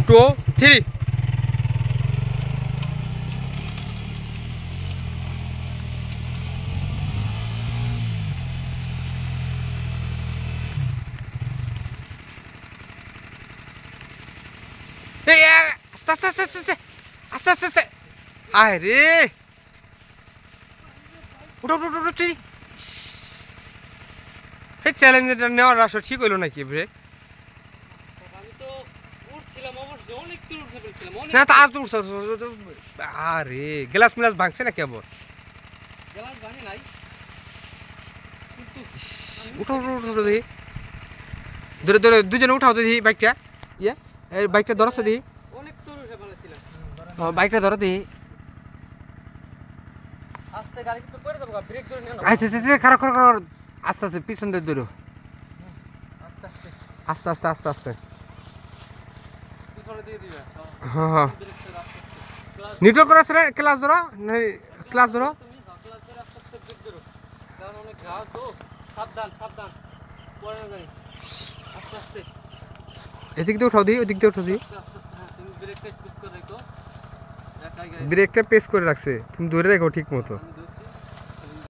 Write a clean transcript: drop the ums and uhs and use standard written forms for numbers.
2 3 আস্তে আস্তে আস্তে আস্তে আস্তে আস্তে আস্তে আয় রে উঠো উঠো উঠো ঠিক এই চ্যালেঞ্জটা নেওয়ার আসলে ঠিক হইলো নাকি রে না তার তো উঠছে আরে গ্লাস মিলাস ভাঙছে না কেবল উঠো উঠো উঠো দেখি ধরে ধরে দুজনে উঠাও দেখি বাইকটা ইয়া এই বাইকটা ধরছে দেখি বাইকটা ধরো দেখি আচ্ছা আচ্ছা খারাপ খারাপ খারাপ আস্তে আস্তে পিছন দিয়ে ধরো আস্তে আস্তে আস্তে আস্তে হ্যাঁ হ্যাঁ নিউট্রাল করা আছে ক্লাস ধরো ক্লাস ধরো এদিক দিয়ে উঠাও দিই ওদিক দিয়ে উঠাও দিই ব্রেকটা পেস করে রাখছে তুমি ধরে রেখো ঠিক মতো